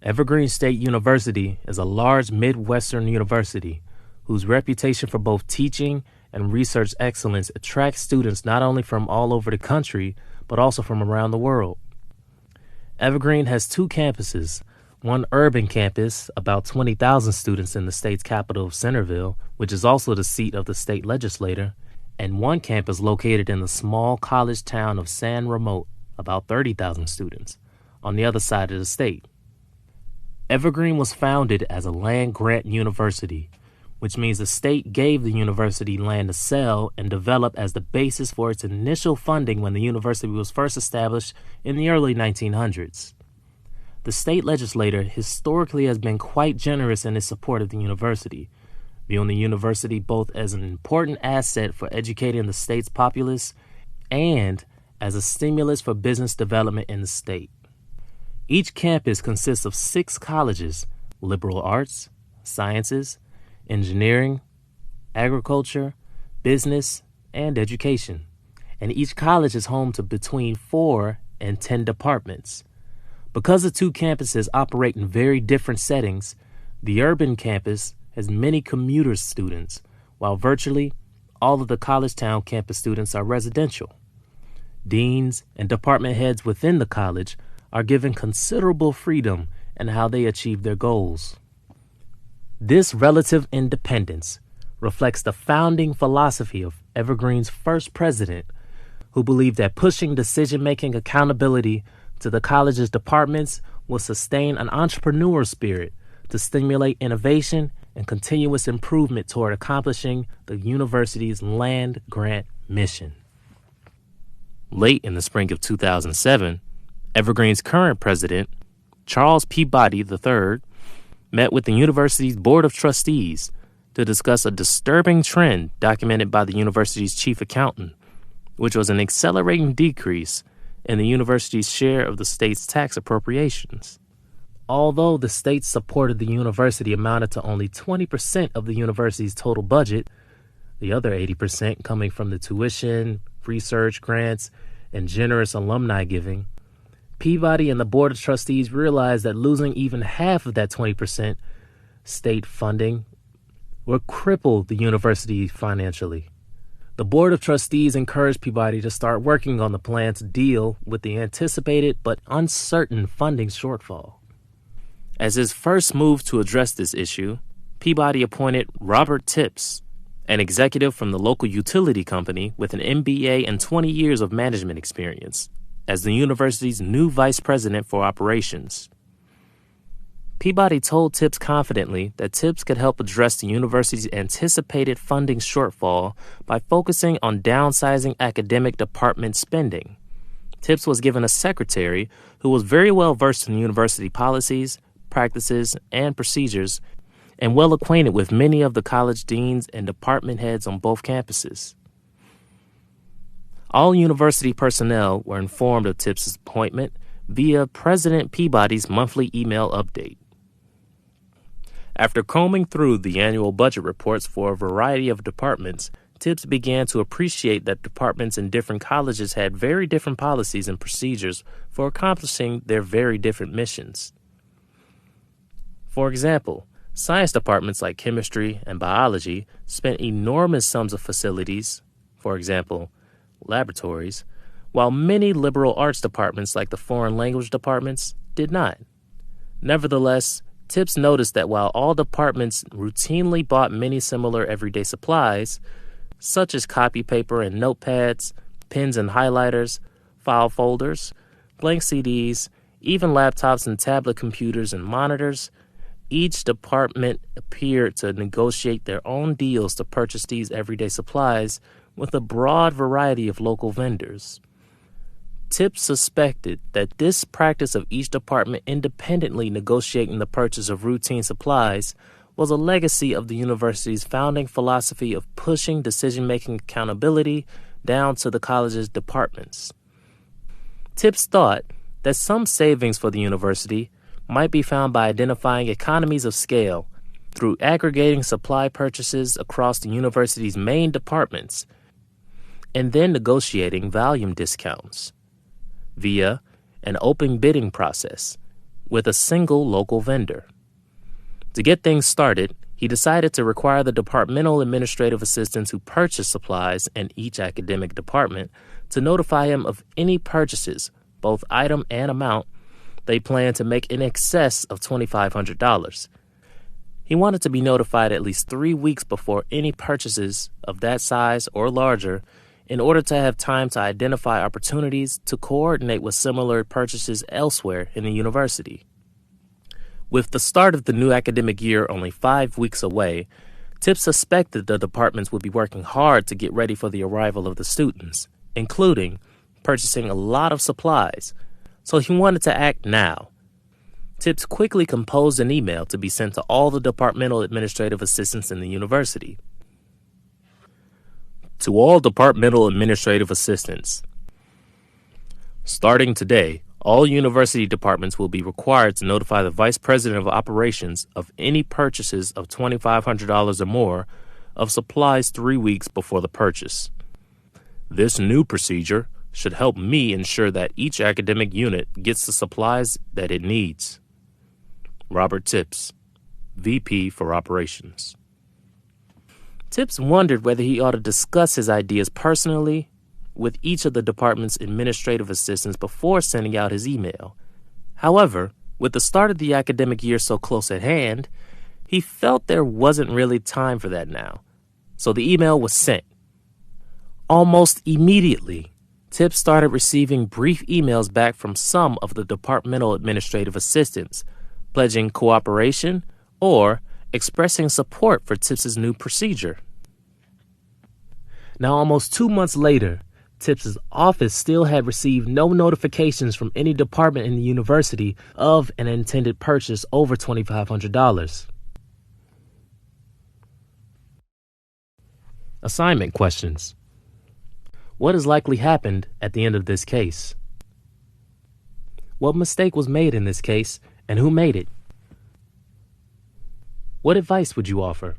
Evergreen State University is a large Midwestern university whose reputation for both teaching and research excellence attracts students not only from all over the country, but also from around the world. Evergreen has two campuses, one urban campus, about 20,000 students in the state's capital of Centerville, which is also the seat of the state legislature, and one campus located in the small college town of San Remote, about 30,000 students, on the other side of the state. Evergreen was founded as a land-grant university, which means the state gave the university land to sell and develop as the basis for its initial funding when the university was first established in the early 1900s. The state legislature historically has been quite generous in its support of the university, viewing the university both as an important asset for educating the state's populace and as a stimulus for business development in the state. Each campus consists of 6 colleges: liberal arts, sciences, engineering, agriculture, business, and education. And each college is home to between 4 and 10 departments. Because the two campuses operate in very different settings, the urban campus has many commuter students, while virtually all of the college town campus students are residential. Deans and department heads within the college are given considerable freedom in how they achieve their goals. This relative independence reflects the founding philosophy of Evergreen's first president, who believed that pushing decision-making accountability to the college's departments will sustain an entrepreneur spirit to stimulate innovation and continuous improvement toward accomplishing the university's land-grant mission. Late in the spring of 2007, Evergreen's current president, Charles Peabody III, met with the university's Board of Trustees to discuss a disturbing trend documented by the university's chief accountant, which was an accelerating decrease in the university's share of the state's tax appropriations. Although the state's support of the university amounted to only 20% of the university's total budget, the other 80% coming from the tuition, research grants, and generous alumni giving, Peabody and the Board of Trustees realized that losing even half of that 20% state funding would cripple the university financially. The Board of Trustees encouraged Peabody to start working on the plan to deal with the anticipated but uncertain funding shortfall. As his first move to address this issue, Peabody appointed Robert Tipps, an executive from the local utility company with an MBA and 20 years of management experience, as the university's new vice president for operations. Peabody told Tipps confidently that Tipps could help address the university's anticipated funding shortfall by focusing on downsizing academic department spending. Tipps was given a secretary who was very well versed in university policies, practices, and procedures, and well acquainted with many of the college deans and department heads on both campuses. All university personnel were informed of Tipps' appointment via President Peabody's monthly email update. After combing through the annual budget reports for a variety of departments, Tipps began to appreciate that departments in different colleges had very different policies and procedures for accomplishing their very different missions. For example, science departments like chemistry and biology spent enormous sums of facilities, for example, laboratories, while many liberal arts departments like the foreign language departments did not. Nevertheless, Tipps noticed that while all departments routinely bought many similar everyday supplies, such as copy paper and notepads, pens and highlighters, file folders, blank CDs, even laptops and tablet computers and monitors, each department appeared to negotiate their own deals to purchase these everyday supplies with a broad variety of local vendors. Tipps suspected that this practice of each department independently negotiating the purchase of routine supplies was a legacy of the university's founding philosophy of pushing decision-making accountability down to the college's departments. Tipps thought that some savings for the university might be found by identifying economies of scale through aggregating supply purchases across the university's main departments and then negotiating volume discounts via an open bidding process, with a single local vendor. To get things started, he decided to require the departmental administrative assistants who purchase supplies in each academic department to notify him of any purchases, both item and amount, they plan to make in excess of $2,500. He wanted to be notified at least 3 weeks before any purchases of that size or larger in order to have time to identify opportunities to coordinate with similar purchases elsewhere in the university. With the start of the new academic year only 5 weeks away, Tips suspected the departments would be working hard to get ready for the arrival of the students, including purchasing a lot of supplies, so he wanted to act now. Tips quickly composed an email to be sent to all the departmental administrative assistants in the university. To all departmental administrative assistants, starting today, all university departments will be required to notify the Vice President of Operations of any purchases of $2,500 or more of supplies 3 weeks before the purchase. This new procedure should help me ensure that each academic unit gets the supplies that it needs. Robert Tips, VP for Operations. Tips wondered whether he ought to discuss his ideas personally with each of the department's administrative assistants before sending out his email. However, with the start of the academic year so close at hand, he felt there wasn't really time for that now, so the email was sent. Almost immediately, Tips started receiving brief emails back from some of the departmental administrative assistants, pledging cooperation or expressing support for Tips's new procedure. Now, almost 2 months later, Tips's office still had received no notifications from any department in the university of an intended purchase over $2,500. Assignment questions. What has likely happened at the end of this case? What mistake was made in this case, and who made it? What advice would you offer?